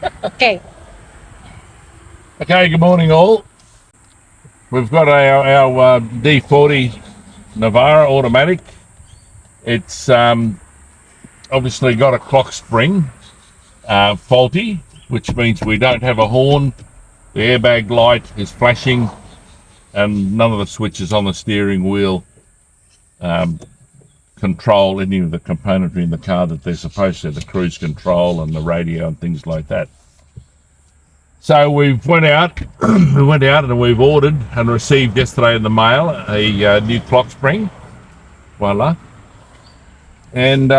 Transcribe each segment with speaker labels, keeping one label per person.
Speaker 1: Okay.
Speaker 2: Okay, good morning all. We've got our D40 Navara Automatic. It's obviously got a clock spring faulty, which means we don't have a horn. The airbag light is flashing and none of the switches on the steering wheel control any of the componentry in the car that they're supposed to, the cruise control and the radio and things like that. So we went out and we've ordered and received yesterday in the mail a new clock spring. Voila. And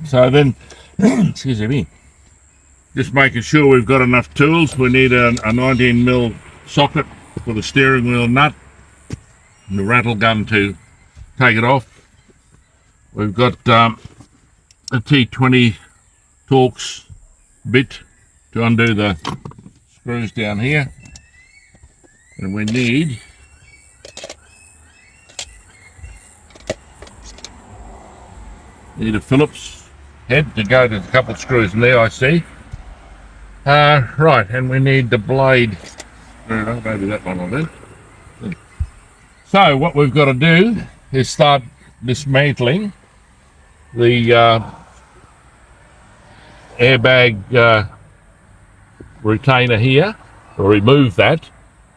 Speaker 2: so then, excuse me, just making sure we've got enough tools. We need a 19mm socket for the steering wheel nut and the rattle gun to take it off. We've got a T20 Torx bit to undo the screws down here, and we need a Phillips head to go to a couple of screws in there, I see. Right, and we need the blade. Maybe that one will do. So what we've got to do is start dismantling the airbag retainer here, or remove that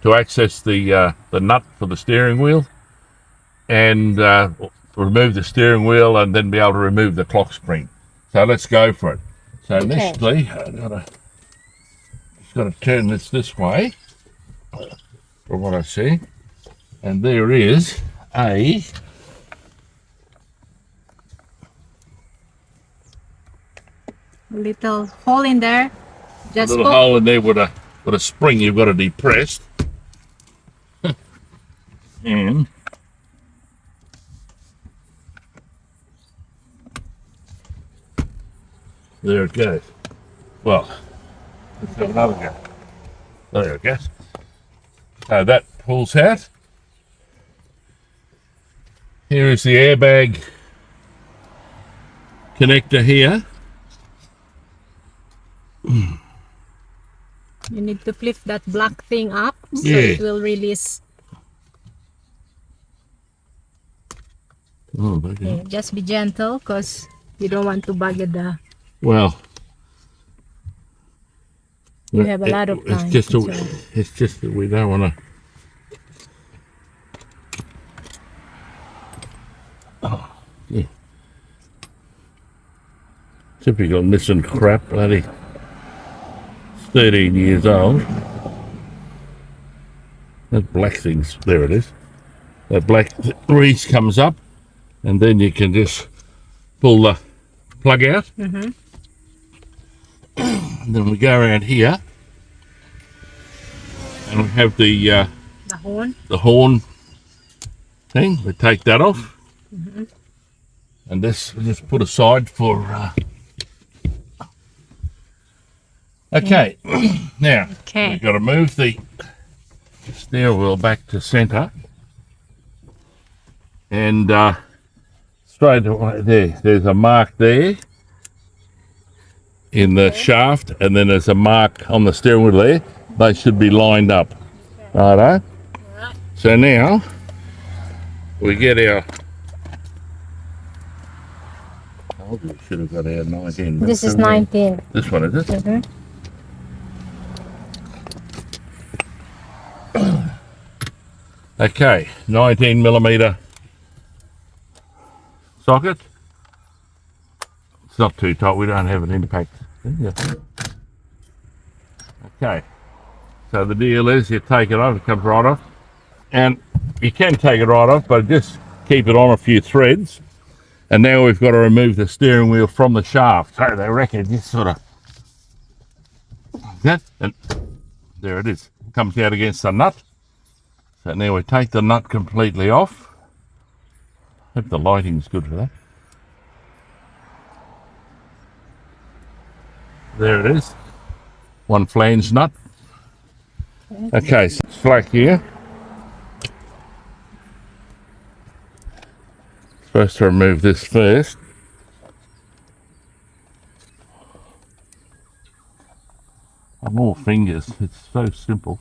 Speaker 2: to access the nut for the steering wheel, and remove the steering wheel, and then be able to remove the clock spring. So let's go for it. So initially, I've just got to turn this way, from what I see, and there is a
Speaker 1: Little hole in there. Just
Speaker 2: little hole in there with a spring you've got to depress. And there it goes. Well, let's have another go. There it goes. So that pulls out. Here is the airbag connector here.
Speaker 1: You need to flip that black thing up so
Speaker 2: Yeah.
Speaker 1: it will release.
Speaker 2: Oh, okay.
Speaker 1: Okay, just be gentle because you don't want to bug the.
Speaker 2: Well,
Speaker 1: You have a lot of time.
Speaker 2: It's just that we don't want to. Oh, yeah. Typical Nissan crap, bloody. 13 years old. That black thing's there. It is. That black grease comes up, and then you can just pull the plug out.
Speaker 1: Mm-hmm.
Speaker 2: And then we go around here, and we have the horn thing. We take that off, and this we just put aside for. Okay, now we've got to move the steering wheel back to centre, and straight away there's a mark there in the shaft, and then there's a mark on the steering wheel there. They should be lined up. Righto. So now we get our. We should have got our 19.
Speaker 1: This is 19.
Speaker 2: This one, is it?
Speaker 1: Mm-hmm.
Speaker 2: Okay, 19mm socket. It's not too tight, we don't have an impact. Okay, so the deal is you take it off, it comes right off. And you can take it right off, but just keep it on a few threads. And now we've got to remove the steering wheel from the shaft. So they reckon just sort of like that, and there it is. It comes out against the nut. So now we take the nut completely off. Hope the lighting's good for that. There it is. One flange nut. Okay, so it's slack here. Supposed to remove this first. on all fingers. It's so simple.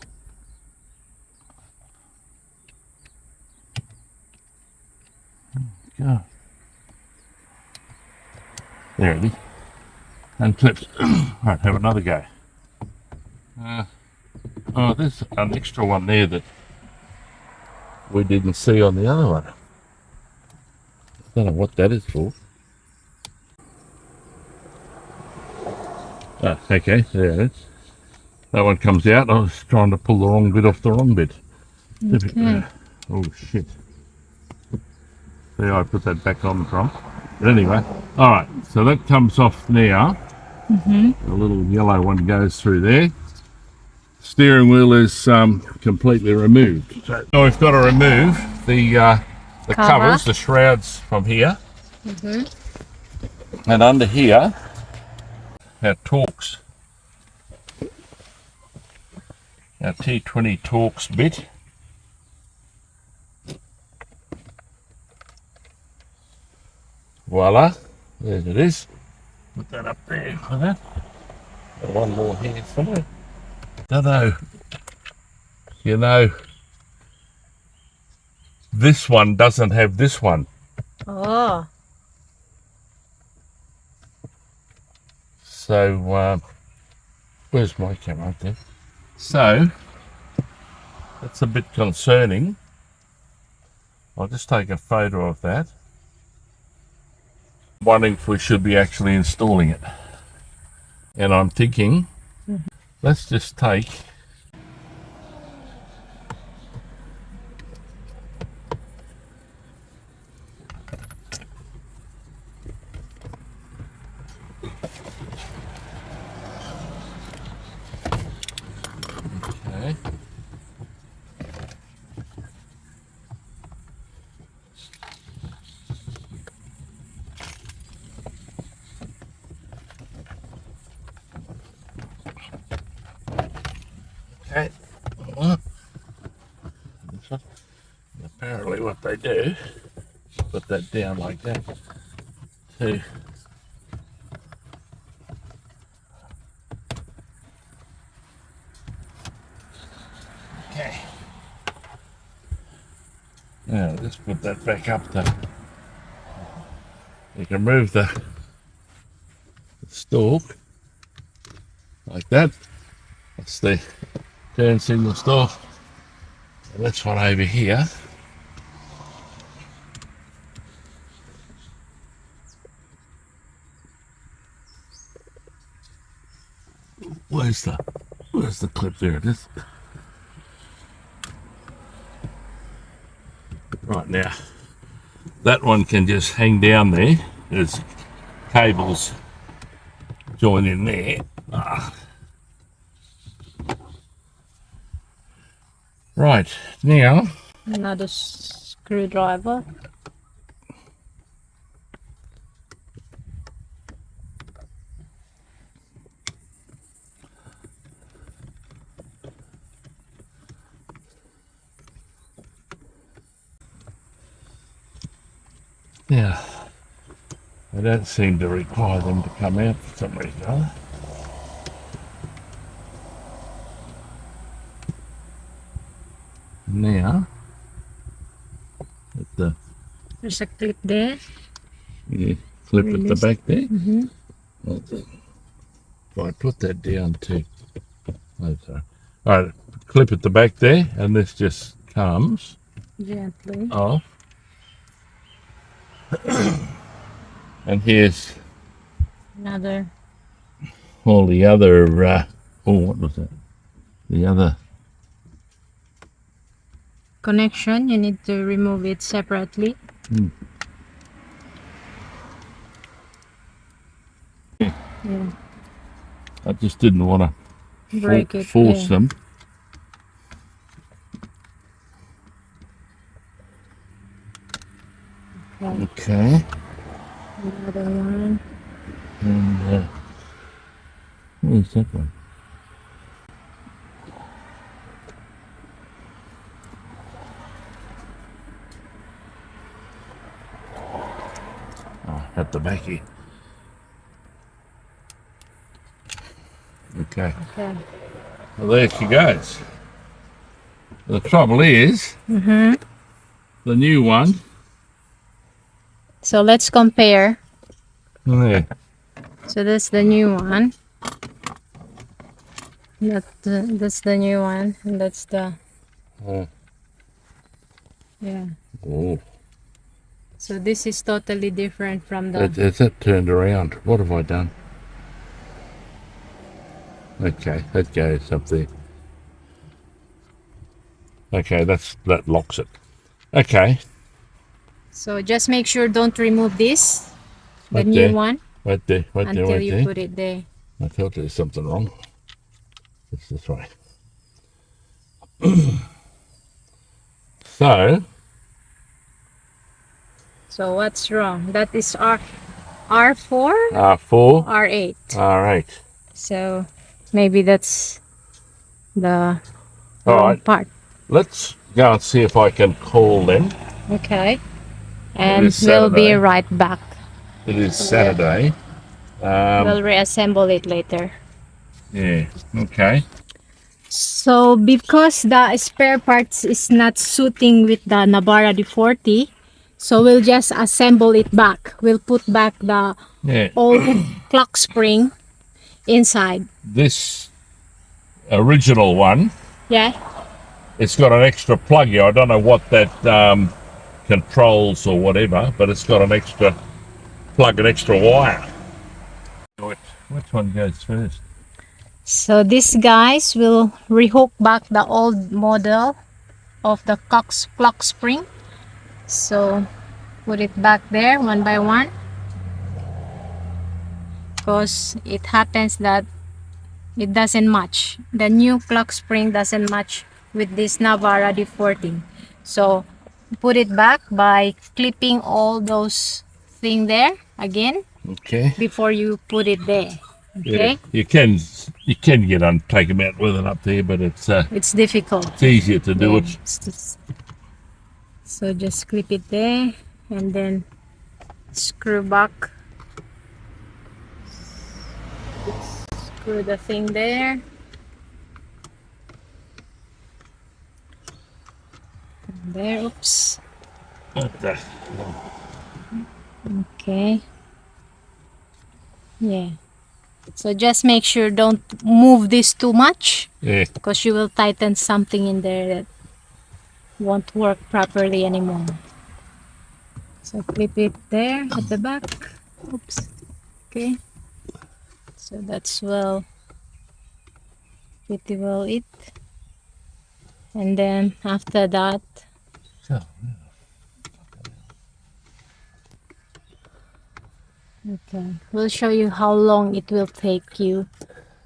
Speaker 2: Go. There it is. And clips. Right, have another go. Oh, there's an extra one there that we didn't see on the other one. I don't know what that is for. Oh, okay, there it is. That one comes out. I was trying to pull the wrong bit off the wrong bit.
Speaker 1: Okay.
Speaker 2: Oh, shit. There, I put that back on from. But anyway, all right, so that comes off now. The little yellow one goes through there. Steering wheel is completely removed. So now we've got to remove the covers, the shrouds from here. And under here, our Torx, our T20 Torx bit. Voila, there it is. Put that up there for that. Got one more here somewhere. Don't know. You know, this one doesn't have this one.
Speaker 1: Oh.
Speaker 2: So, where's my camera there? So, that's a bit concerning. I'll just take a photo of that. Wondering if we should be actually installing it. And I'm thinking, let's just take okay. Okay. Apparently what they do, put that down like that to okay. Now just put that back up to you can move the stalk like that. That's the turn signal stalk. And this one over here. Where's the clip? There it is. Right now, that one can just hang down there. There's cables join in there. Right, now
Speaker 1: Another screwdriver.
Speaker 2: yeah, I don't seem to require them to come out for some reason, do they? Now, at the
Speaker 1: There's a clip there.
Speaker 2: clip at the back there.
Speaker 1: Mm-hmm.
Speaker 2: If I put that down to, oh, sorry. All right, clip at the back there, and this just comes
Speaker 1: Gently.
Speaker 2: off. And here's
Speaker 1: Another.
Speaker 2: all the other, oh, what was that? The other,
Speaker 1: Connection, you need to remove it separately. Yeah.
Speaker 2: I just didn't want to
Speaker 1: Break it.
Speaker 2: force
Speaker 1: Yeah.
Speaker 2: them.
Speaker 1: Right.
Speaker 2: Okay.
Speaker 1: Another one.
Speaker 2: And where's that one? Oh, at the back here. Okay.
Speaker 1: Okay.
Speaker 2: Well, there she goes. The trouble is, the new one.
Speaker 1: So let's compare.
Speaker 2: There.
Speaker 1: So that's the new one. That's the new one, and that's the yeah.
Speaker 2: Oh.
Speaker 1: So this is totally different from the.
Speaker 2: Is that turned around? What have I done? Okay, that goes up there. Okay, that locks it. Okay.
Speaker 1: So just make sure don't remove this, the
Speaker 2: Right
Speaker 1: new
Speaker 2: there.
Speaker 1: one,
Speaker 2: Right there, right there,
Speaker 1: until
Speaker 2: right
Speaker 1: you
Speaker 2: there.
Speaker 1: put it there.
Speaker 2: I thought there was something wrong. It's this way. So,
Speaker 1: So what's wrong? That is R4,
Speaker 2: R4,
Speaker 1: R8.
Speaker 2: R8.
Speaker 1: So maybe that's the
Speaker 2: All
Speaker 1: wrong
Speaker 2: right.
Speaker 1: part.
Speaker 2: Let's go and see if I can call them.
Speaker 1: Okay. And
Speaker 2: is
Speaker 1: we'll be
Speaker 2: Saturday.
Speaker 1: right back.
Speaker 2: It is Saturday.
Speaker 1: We'll reassemble it later.
Speaker 2: Yeah, okay.
Speaker 1: So because the spare parts is not suiting with the Navara D40, so we'll just assemble it back. We'll put back the
Speaker 2: Yeah.
Speaker 1: old clock spring inside.
Speaker 2: This original one,
Speaker 1: Yeah.
Speaker 2: it's got an extra plug here. I don't know what that controls or whatever, but it's got an extra plug, an extra wire. Which one goes first?
Speaker 1: So these guys will rehook back the old model of the clock spring. So put it back there one by one, because it happens that it doesn't match. The new clock spring doesn't match with this Navara D40. So put it back by clipping all those things there again
Speaker 2: Okay.
Speaker 1: before you put it there. Okay.
Speaker 2: Yeah, you can get take them out with it up there, but it's
Speaker 1: difficult.
Speaker 2: it's easier to do
Speaker 1: Yeah,
Speaker 2: it.
Speaker 1: so just clip it there and then screw back. Screw the thing there. And there, oops. Okay. Yeah. So just make sure don't move this too much,
Speaker 2: Yeah.
Speaker 1: because you will tighten something in there that won't work properly anymore. So clip it there at the back. Oops. Okay. So that's pretty well it. And then after that, okay, we'll show you how long it will take you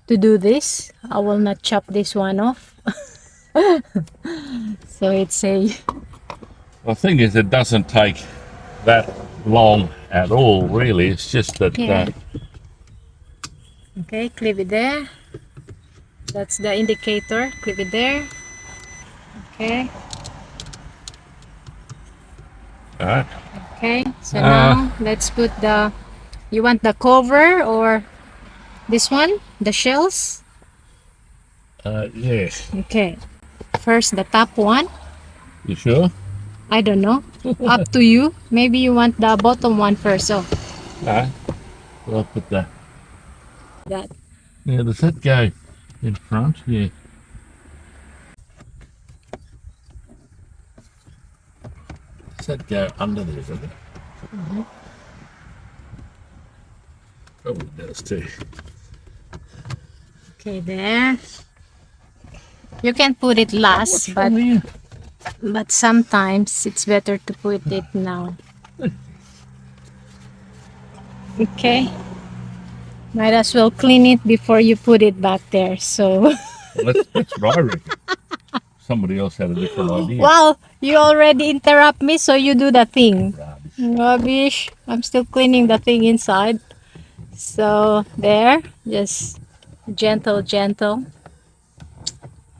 Speaker 1: to do this. I will not chop this one off. So it's a
Speaker 2: The thing is, it doesn't take that long at all, really. It's just that.
Speaker 1: yeah. Okay, clip it there. That's the indicator. Clip it there. Okay.
Speaker 2: Alright.
Speaker 1: Okay. So now let's put the. You want the cover or this one? The shells?
Speaker 2: Yes.
Speaker 1: Okay. First, the top one.
Speaker 2: You sure?
Speaker 1: I don't know. Up to you. Maybe you want the bottom one first. So
Speaker 2: No. I'll put that.
Speaker 1: that.
Speaker 2: Yeah, does that go in front? Yeah. Does that go under there, doesn't it? Probably does too.
Speaker 1: Okay, there. You can put it last, but sometimes it's better to put it now. Okay. Might as well clean it before you put it back there. So,
Speaker 2: Well, that's what I reckon. Somebody else had a different idea.
Speaker 1: well, you already interrupt me, so you do the thing.
Speaker 2: Rubbish.
Speaker 1: Rubbish. I'm still cleaning the thing inside. So, there. Just gentle, gentle.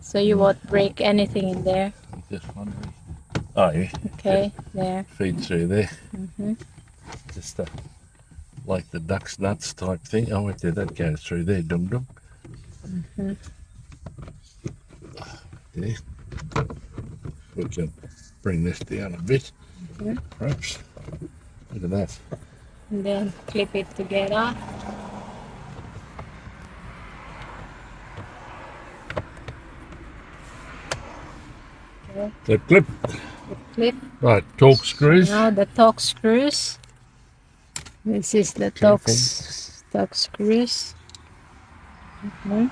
Speaker 1: So you won't break anything in there.
Speaker 2: This one. Oh, yeah.
Speaker 1: Okay, there.
Speaker 2: Feed through there. Just like the duck's nuts type thing. Oh, wait there, that goes through there. Dum dum. There. We can bring this down a bit,
Speaker 1: Okay.
Speaker 2: perhaps. Look at that.
Speaker 1: And then clip it together. Okay.
Speaker 2: The clip.
Speaker 1: Clip.
Speaker 2: Right, torque screws.
Speaker 1: Now the torque screws. This is the torque screws. Okay.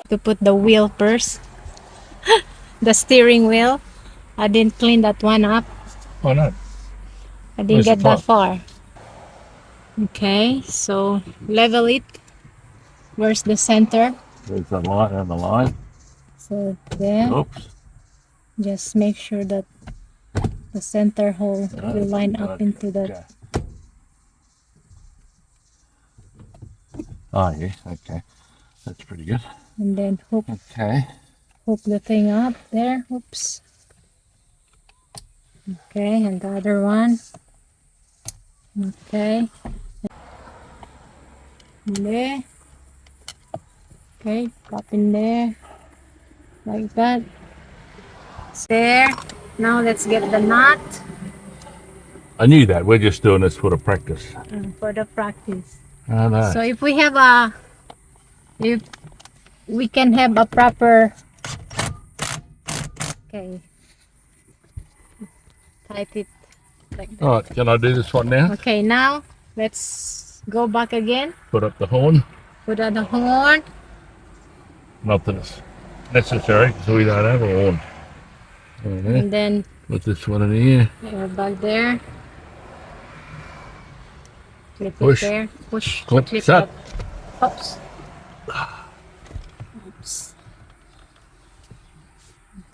Speaker 1: To put the wheel first. The steering wheel. I didn't clean that one up.
Speaker 2: Oh no.
Speaker 1: I didn't
Speaker 2: Where's
Speaker 1: get
Speaker 2: the
Speaker 1: that
Speaker 2: top?
Speaker 1: far. Okay, so level it. Where's the center?
Speaker 2: There's the light and the line.
Speaker 1: So there.
Speaker 2: Oops.
Speaker 1: Just make sure that the center hole will line up into the.
Speaker 2: Okay. Oh yeah, okay. That's pretty good.
Speaker 1: And then hook
Speaker 2: Okay.
Speaker 1: the thing up there. Oops. Okay, and the other one. Okay. There. Okay, pop in there. Like that. There. Now let's get the knot
Speaker 2: I knew that. We're just doing this for the practice.
Speaker 1: for the practice.
Speaker 2: I know.
Speaker 1: So if we have if we can have a proper, okay, type it like that.
Speaker 2: Alright, can I do this one now?
Speaker 1: Okay, now let's go back again.
Speaker 2: Put up the horn.
Speaker 1: Put on the horn.
Speaker 2: Not that it's necessary because we don't have a horn. Okay.
Speaker 1: And then
Speaker 2: Put this one in here.
Speaker 1: back there. Clip
Speaker 2: Push.
Speaker 1: it there. Push.
Speaker 2: Clip,
Speaker 1: Clip
Speaker 2: shut.
Speaker 1: up. Oops. Oops.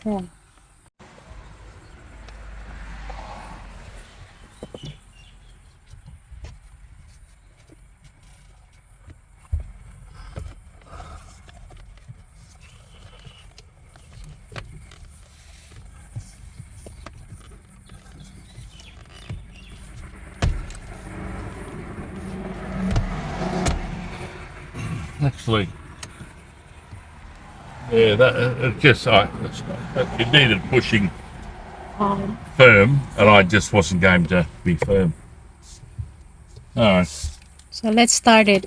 Speaker 1: Okay.
Speaker 2: Actually, yeah, that it just it needed pushing firm, and I just wasn't going to be firm. All right,
Speaker 1: So let's start it.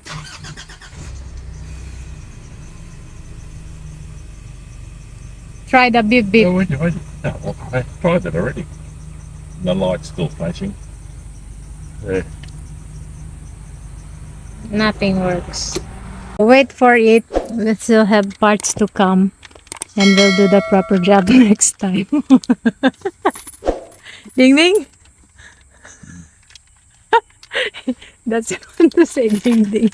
Speaker 1: Try the beep beep.
Speaker 2: oh, wait, no, I tried that already. The light's still flashing. There.
Speaker 1: Nothing works. Wait for it. We still have parts to come. And we'll do the proper job next time. Ding ding. That's what to say, ding ding.